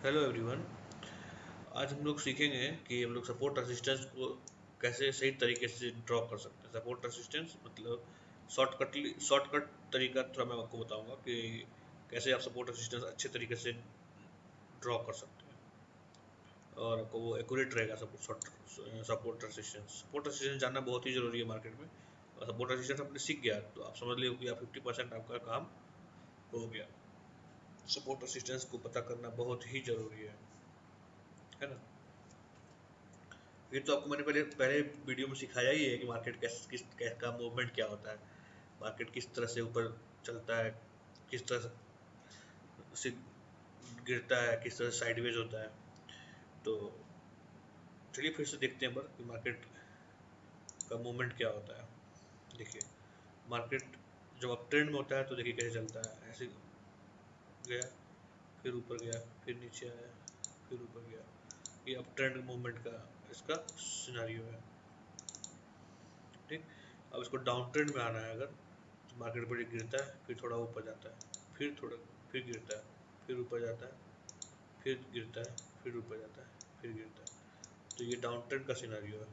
Hello everyone. आज हम लोग सीखेंगे कि हम लोग सपोर्ट रेसिस्टेंस को कैसे सही तरीके से ड्रॉ कर सकते हैं। सपोर्ट रेसिस्टेंस मतलब शॉर्टकट तरीका थोड़ा मैं आपको बताऊंगा कि कैसे आप सपोर्ट रेसिस्टेंस अच्छे तरीके से ड्रॉ कर सकते हैं और आपको वो एक्यूरेट रहेगा। सपोर्ट रेसिस्टेंस जानना बहुत ही ज़रूरी है मार्केट में। और सपोर्ट रेसिस्टेंस आपने सीख गया तो आप समझ लीजिए कि आप 50% आपका काम हो गया। सपोर्ट रेसिस्टेंस को पता करना बहुत ही ज़रूरी है ना। ये तो आपको मैंने पहले पहले वीडियो में सिखाया ही है कि मार्केट किस का मूवमेंट क्या होता है। मार्केट किस तरह से ऊपर चलता है, किस तरह से गिरता है, किस तरह से साइडवेज होता है। तो चलिए फिर से देखते हैं पर कि मार्केट का मूवमेंट क्या होता है। देखिए, मार्केट जब अप ट्रेंड में होता है तो देखिए कैसे चलता है। ऐसे गया, फिर ऊपर गया, फिर नीचे आया, फिर ऊपर गया। ये अप ट्रेंड मूवमेंट का इसका सिनारियो है। ठीक। अब इसको डाउन ट्रेंड में आना है अगर, मार्केट बड़ी गिरता है, फिर थोड़ा ऊपर जाता है, फिर थोड़ा, फिर गिरता है, फिर ऊपर जाता है, फिर गिरता है, फिर ऊपर जाता है, फिर गिरता है। तो ये डाउन ट्रेंड का सिनारियो है।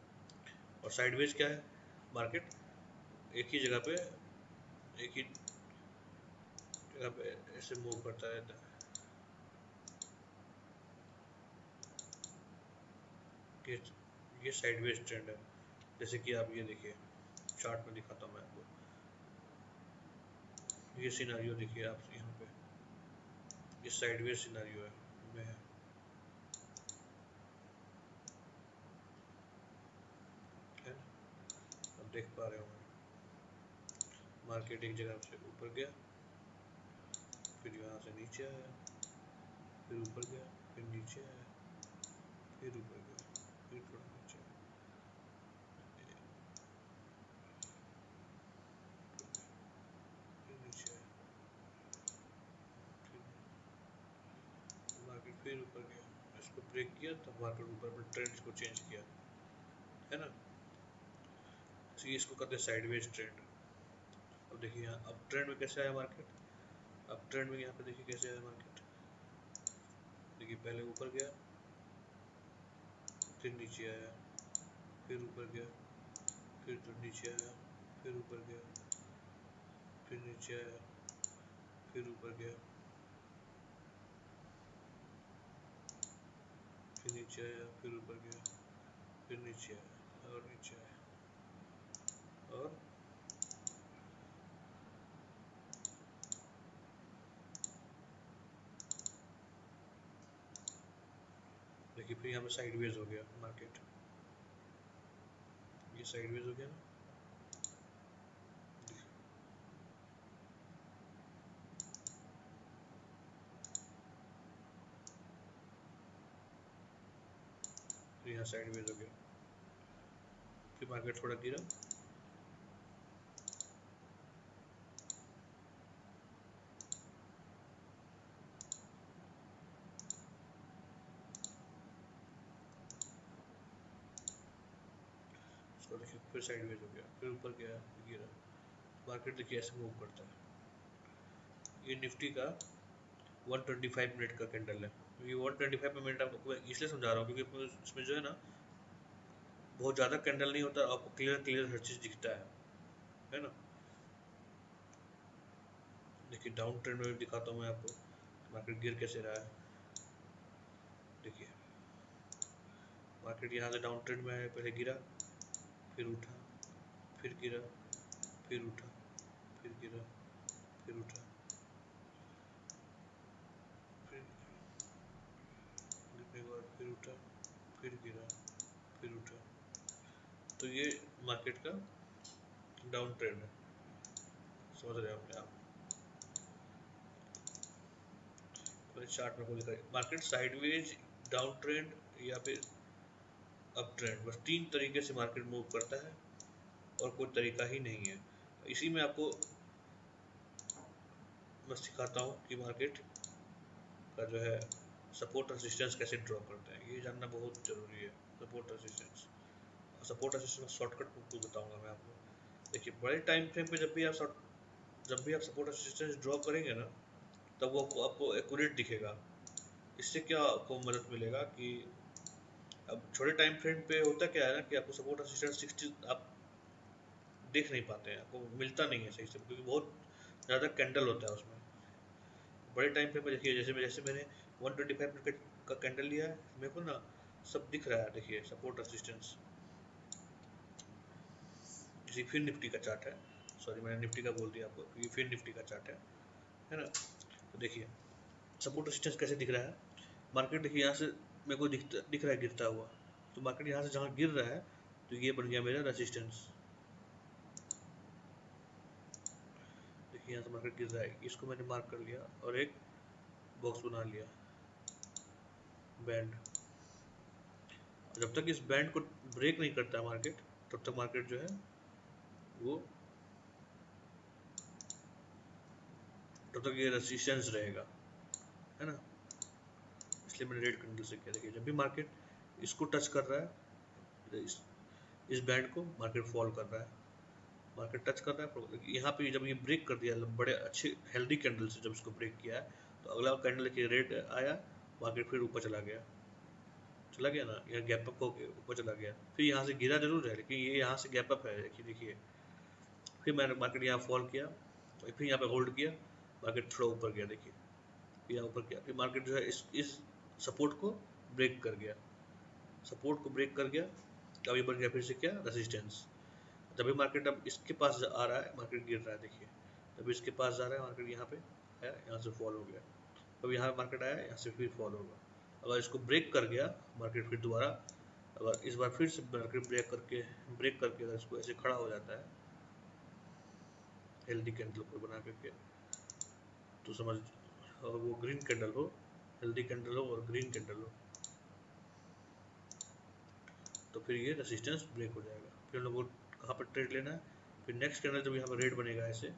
और साइडवेज क्या है? मार्केट एक ही जगह पे एक ही जगह पे ऐसे मूव करता रहता है। ये ये साइडवेज ट्रेंड है। जैसे कि आप ये देखिए, चार्ट में दिखाता हूँ मैं आपको। ये सिनारियो देखिए आप यहाँ पे, ये साइडवेज सिनारियो है में है ना। आप देख पा रहे होंगे मार्केट एक जगह से ऊपर गया, फिर यहाँ से नीचे आया, फिर ऊपर गया, फिर नीचे आया, फिर ऊपर गया, फिर थोड़ा नीचे आया, फिर नीचे आया, फिर मार्केट फिर ऊपर गया। इसको ब्रेक किया तब मार्केट ऊपर अपने ट्रेंड्स को चेंज किया, है ना। तो इसको कहते हैं साइडवेज ट्रेंड। अब देखिए यहाँ अप ट्रेंड में कैसे आया मार्केट। अप ट्रेंड में यहाँ पे देखिए कैसे आया मार्केट। देखिए पहले ऊपर गया, फिर नीचे आया, फिर ऊपर गया, फिर तो नीचे आया, फिर ऊपर गया, फिर नीचे आया, फिर ऊपर गया, फिर नीचे आया, फिर ऊपर गया, फिर नीचे आया और नीचे आया। और देखिए फिर यहाँ पे साइडवेज हो गया मार्केट। ये साइडवेज हो गया ना। फिर यहाँ साइडवेज हो गया, फिर मार्केट थोड़ा गिरा, उसको देखिए फिर साइडवेज हो गया, फिर ऊपर गया, फिर गिरा। मार्केट देखिए ऐसे मूव करता है। ये निफ्टी का 125 मिनट का कैंडल है। ये 125 मिनट आपको इसलिए समझा रहा हूँ क्योंकि इसमें जो है ना, बहुत ज़्यादा कैंडल नहीं होता, आपको क्लियर क्लियर हर चीज़ दिखता है ना। देखिए डाउन ट्रेंड में भी दिखाता हूँ मैं आपको, मार्केट गिर कैसे रहा है। देखिए मार्केट यहाँ से डाउन ट्रेंड में है, पहले गिरा, फिर उठा, फिर गिरा, फिर उठा, फिर गिरा, फिर उठा, फिर गिरने के बाद फिर उठा, फिर गिरा, फिर उठा। तो ये मार्केट का डाउन ट्रेंड है। समझ रहे होंगे आप। चार्ट में को दिखा मार्केट साइडवेज, डाउन ट्रेंड या फिर अप ट्रेंड, बस तीन तरीके से मार्केट मूव करता है और कोई तरीका ही नहीं है। इसी में आपको मैं सिखाता हूँ कि मार्केट का जो है सपोर्ट रेजिस्टेंस कैसे ड्रॉ करते हैं। ये जानना बहुत ज़रूरी है। Support resistance, support resistance shortcut को बताऊंगा मैं आपको। देखिए बड़े टाइम फ्रेम पे जब भी आप सपोर्ट रेजिस्टेंस ड्रॉ करेंगे ना, तब वो आपको एक्यूरेट दिखेगा। इससे क्या आपको मदद मिलेगा कि अब छोटे टाइम फ्रेम पे होता क्या है ना कि आपको सपोर्ट रेजिस्टेंस 60 आप देख नहीं पाते हैं, आपको मिलता नहीं है सही से, क्योंकि बहुत ज़्यादा कैंडल होता है उसमें। बड़े टाइम फ्रेम पे देखिए, जैसे मैंने 125 मिनट का कैंडल लिया है, मेरे को ना सब दिख रहा है। देखिए सपोर्ट रेजिस्टेंस, जैसे फिर निफ्टी का चार्ट है, सॉरी मैंने निफ्टी का बोल दिया आपको, ये फिर निफ्टी का चार्ट है ना। तो देखिए सपोर्ट रेजिस्टेंस कैसे दिख रहा है। मार्केट देखिए यहाँ से मेरे को दिख रहा है गिरता हुआ, तो मार्केट यहाँ से जहाँ गिर रहा है तो ये बन गया मेरा रेजिस्टेंस। देखिए यहाँ से मार्केट गिर रहा है, इसको मैंने मार्क कर लिया और एक बॉक्स बना लिया, बैंड। जब तक इस बैंड को ब्रेक नहीं करता मार्केट, तब तक मार्केट जो है वो, तब तक ये रेजिस्टेंस रहेगा, है ना। इसलिए मैंने रेड कैंडल से किया। देखिए जब भी मार्केट इसको टच कर रहा है, इस बैंड को, मार्केट फॉल कर रहा है, मार्केट टच कर रहा है। यहाँ पे जब ये ब्रेक कर दिया, बड़े अच्छे हेल्दी कैंडल से जब इसको ब्रेक किया है, तो अगला कैंडल के रेड आया, मार्केट फिर ऊपर चला गया ना, यहाँ गैप अप होकर ऊपर चला गया। फिर यहाँ से गिरा जरूर है, लेकिन ये यहाँ से गैप अप है। देखिए फिर मैंने मार्केट यहाँ फॉल किया, फिर यहाँ पे होल्ड किया, मार्केट थोड़ा ऊपर गया। देखिए फिर यहाँ ऊपर किया, फिर मार्केट जो है इस सपोर्ट को ब्रेक कर गया, सपोर्ट को ब्रेक कर गया। अब ये बन गया फिर से क्या, रेजिस्टेंस। जब भी मार्केट अब इसके पास आ रहा है, मार्केट गिर रहा है। देखिए जब इसके पास जा रहा है मार्केट, यहाँ पे आया, यहाँ से फॉल हो गया। अब यहाँ मार्केट आया, यहाँ से फिर फॉल होगा। अगर इसको ब्रेक कर गया मार्केट, फिर दोबारा अगर इस बार फिर से मार्केट ब्रेक करके अगर इसको ऐसे खड़ा हो जाता है हेल्दी कैंडल को बना करके, तो समझ, और वो ग्रीन कैंडल हो, हेल्दी कैंडल हो और ग्रीन कैंडल हो, तो फिर ये रेजिस्टेंस ब्रेक हो जाएगा। फिर लोगों को कहाँ पर ट्रेड लेना है, फिर नेक्स्ट कैंडल जब यहाँ पर रेड बनेगा ऐसे,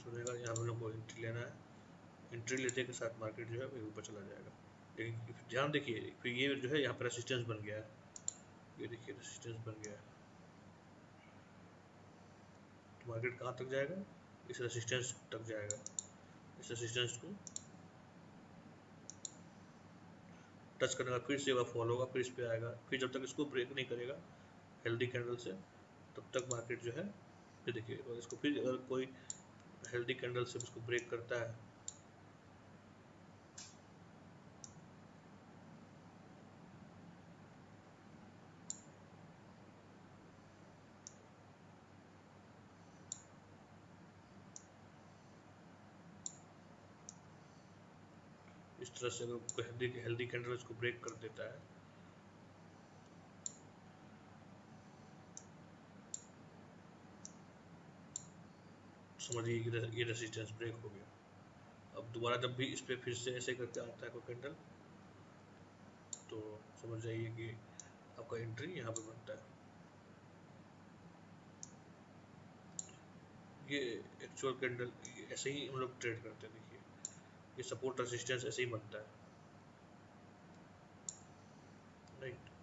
बनेगा, यहाँ पर लोग को एंट्री लेना है। एंट्री लेते के साथ मार्केट जो है वो ऊपर चला जाएगा। लेकिन ध्यान देखिए, फिर ये जो है यहाँ पर रेजिस्टेंस बन गया है, ये देखिए रेजिस्टेंस बन गया है। तो मार्केट कहाँ तक जाएगा, इस रेजिस्टेंस तक जाएगा। इस रेजिस्टेंस को टच करने का, फिर से वह फॉल होगा, फिर इस पे आएगा। फिर जब तक इसको ब्रेक नहीं करेगा हेल्दी कैंडल से, तब तक मार्केट जो है, फिर देखिए और इसको फिर अगर कोई हेल्दी कैंडल से इसको ब्रेक करता है, इस तरह से अगर कोई हेल्दी कैंडल इसको ब्रेक कर देता है, समझिए ये रेजिस्टेंस ब्रेक हो गया। अब दोबारा जब भी इस पे फिर से ऐसे करके आता है कोई कैंडल, तो समझ जाइए कि आपका एंट्री यहाँ पे बनता है। ये एक्चुअल कैंडल ऐसे ही हम लोग ट्रेड करते हैं। देखिए ये सपोर्ट रेजिस्टेंस ऐसे ही बनता है, राइट।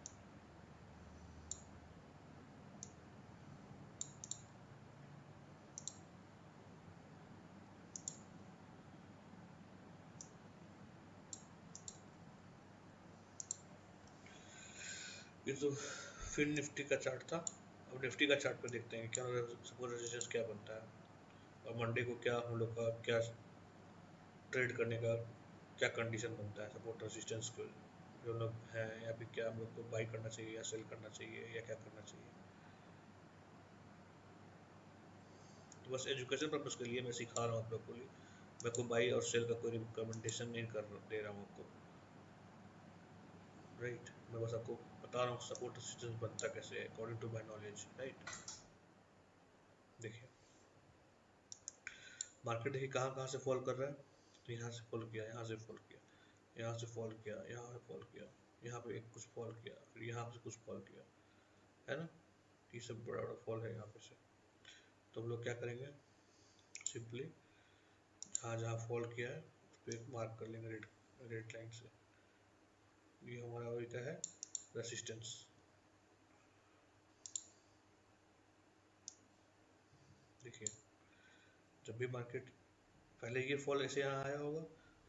ये तो फिर निफ्टी का चार्ट था। अब निफ्टी का चार्ट पे देखते हैं क्या सपोर्ट रेजिस्टेंस क्या बनता है, और मंडे को क्या हम लोग का क्या ट्रेड करने का क्या कंडीशन बनता है सपोर्ट रेजिस्टेंस को जो लोग हैं, या फिर क्या हम लोग को बाई करना चाहिए या सेल करना चाहिए या क्या करना चाहिए। तो बस एजुकेशन पर्पज़ के लिए मैं सिखा रहा हूँ आप लोग को, मैं को बाई और सेल का कोई रिकमेंडेशन नहीं कर दे रहा हूँ आपको, राइट। मैं बस आपको बता रहा हूँ सपोर्ट रेजिस्टेंस बनता कैसे है according to my knowledge, right. देखिए मार्केट देखिए कहाँ कहाँ से फॉल कर रहा है, तो यहाँ से फॉल किया, यहाँ से फॉल किया, यहाँ से फॉल किया, यहाँ से फॉल किया, यहाँ पे एक कुछ फॉल किया, फिर यहाँ से कुछ फॉल किया, है ना। ये सब बड़ा बड़ा फॉल है यहाँ पे से। तो हम लोग क्या करेंगे, सिंपली जहाँ जहाँ फॉल किया है पे मार्क कर लेंगे रेड रेड लाइन से। ये हमारा होता है रेसिस्टेंस। देखिए जब भी मार्केट पहले ये फॉल ऐसे यहाँ आया होगा,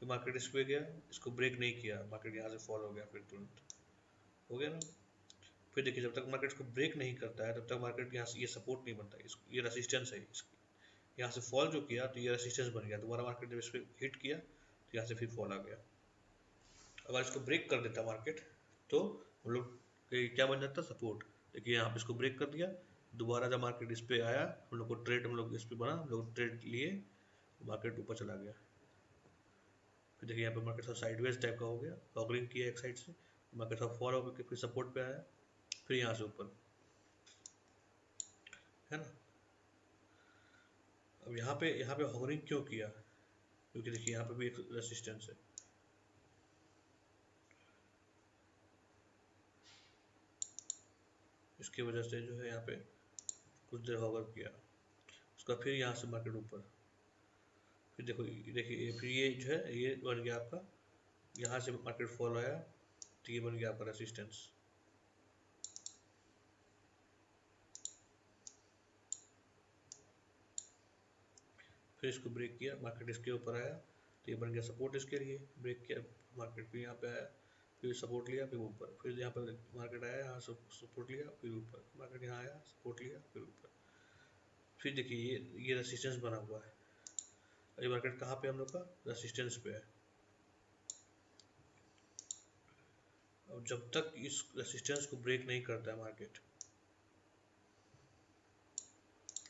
फिर मार्केट इस पे गया, इसको ब्रेक नहीं किया, मार्केट यहाँ से फॉल हो गया, फिर तुरंत हो गया ना। फिर देखिए जब तक मार्केट इसको ब्रेक नहीं करता है तब तक मार्केट यहाँ से ये सपोर्ट नहीं बनता, ये रेसिस्टेंस है इसकी। यहाँ से फॉल जो किया तो ये रेसिस्टेंस बन गया, दोबारा मार्केट जब इस पर हिट किया तो यहाँ से फिर फॉल आ गया। अगर इसको ब्रेक कर देता मार्केट तो हम लोग क्या बन जाता, सपोर्ट। देखिए यहाँ पे इसको ब्रेक कर दिया, दोबारा जब मार्केट इस पे आया हम लोग को ट्रेड, हम लोग इस पे बना, हम लोग ट्रेड लिए, मार्केट ऊपर चला गया। फिर देखिए यहाँ पे मार्केट थोड़ा साइडवेज टाइप का हो गया, हॉगरिंग किया एक साइड से, मार्केट थोड़ा फॉल होकर फिर सपोर्ट पे आया, फिर यहाँ से ऊपर, है ना। अब यहाँ पे हॉगरिंग क्यों किया, क्योंकि देखिए यहाँ पे भी एक रेसिस्टेंस है, इसकी वजह से जो है यहाँ पे कुछ देर हॉगर किया, उसका फिर यहाँ से मार्केट ऊपर, फिर देखो देखिए फिर ये जो है ये बन गया आपका, यहाँ से मार्केट फॉल आया तो ये बन गया आपका रेसिस्टेंस। फिर इसको ब्रेक किया, मार्केट इसके ऊपर आया तो ये बन गया सपोर्ट, इसके लिए ब्रेक किया, मार्केट फिर यहाँ पे आया, फिर सपोर्ट लिया, फिर ऊपर, फिर यहाँ पर मार्केट आया, यहाँ सपोर्ट लिया, फिर ऊपर, मार्केट यहाँ आया, सपोर्ट लिया, फिर ऊपर। फिर देखिए ये रेसिस्टेंस बना हुआ है, ये मार्केट कहाँ पे हम लोग का रेसिस्टेंस पे है। अब जब तक इस रेसिस्टेंस को ब्रेक नहीं करता है मार्केट,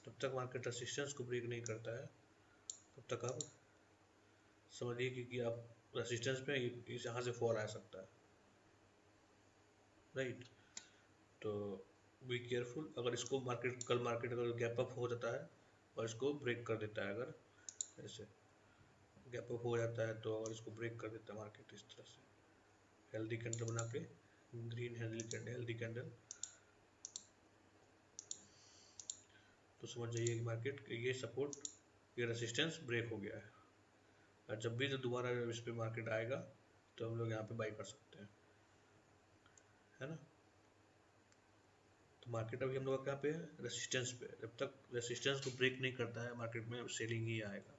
तब तक मार्केट रेसिस्टेंस को ब्रेक नहीं करता है, तब तक आप समझिए कि आप रेसिस्टेंस पे इस यहाँ से फॉल आ सकता है, राइट। तो बी केयरफुल, अगर इसको मार्केट कल मार्केट अगर गैप अप हो जाता है और इसको ब्रेक कर देता है, अगर ऐसे गैप अप हो जाता है तो, अगर इसको ब्रेक कर देता है मार्केट इस तरह से हेल्दी कैंडल बना के, ग्रीन हेल्दी कैंडल, तो समझ जाइए कि मार्केट ये सपोर्ट, ये रेसिस्टेंस ब्रेक हो गया है, और जब भी दोबारा इस पे मार्केट आएगा तो हम लोग यहाँ पे बाई कर सकते हैं, है ना। तो मार्केट अभी हम लोग क्या पे है, रेसिस्टेंस पे, जब तक रेसिस्टेंस को ब्रेक नहीं करता है मार्केट में सेलिंग ही आएगा,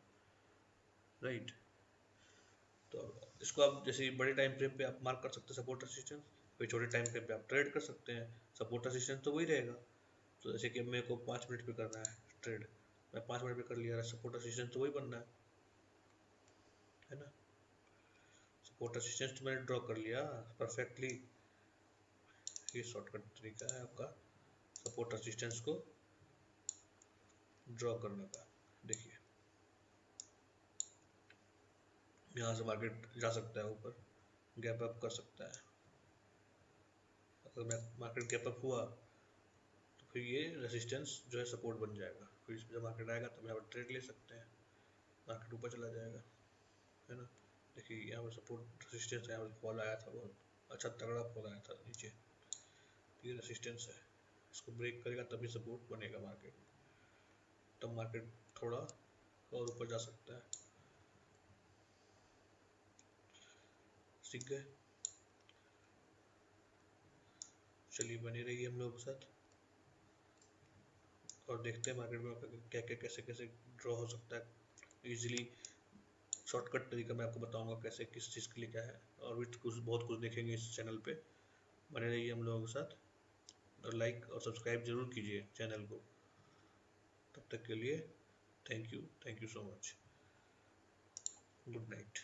राइट। तो इसको आप जैसे बड़े टाइम फ्रेम पे आप मार्क कर सकते हैं सपोर्ट रेसिस्टेंस, फिर छोटे टाइम फ्रेम पे आप ट्रेड कर सकते हैं, सपोर्ट रेसिस्टेंस तो वही रहेगा। तो जैसे कि मेरे को 5 मिनट पे करना है ट्रेड, मैं 5 मिनट पे कर लिया, सपोर्ट रेसिस्टेंस तो वही बनना है ना। सपोर्ट रेसिस्टेंस तो मैंने ड्रॉ कर लिया परफेक्टली, ये शॉर्टकट तरीका है आपका सपोर्ट रेसिस्टेंस को ड्रॉ करने का। देखिए यहाँ से मार्केट जा सकता है ऊपर, गैप अप कर सकता है, अगर मार्केट गैप अप हुआ तो फिर ये रेसिस्टेंस जो है सपोर्ट बन जाएगा, फिर इसमें जब मार्केट आएगा तब यहाँ पर ट्रेड ले सकते हैं, मार्केट ऊपर चला जाएगा, है ना। देखिए यहाँ पर सपोर्ट रेसिस्टेंस, यहाँ पर फॉल आया था, बहुत अच्छा तगड़ा फॉल आया था नीचे, ये रेसिस्टेंस है, इसको ब्रेक करेगा तभी सपोर्ट बनेगा मार्केट, तब मार्केट थोड़ा और ऊपर जा सकता है। सीख गए, चलिए बने रहिए हम लोगों के साथ, और देखते हैं मार्केट में क्या क्या कैसे कैसे ड्रॉ हो सकता है इजीली। शॉर्टकट तरीका मैं आपको बताऊंगा कैसे किस चीज़ के लिए क्या है, और भी कुछ बहुत कुछ देखेंगे इस चैनल पे, बने रहिए हम लोगों के साथ, और लाइक और सब्सक्राइब जरूर कीजिए चैनल को। तब तक के लिए thank you so much, good night.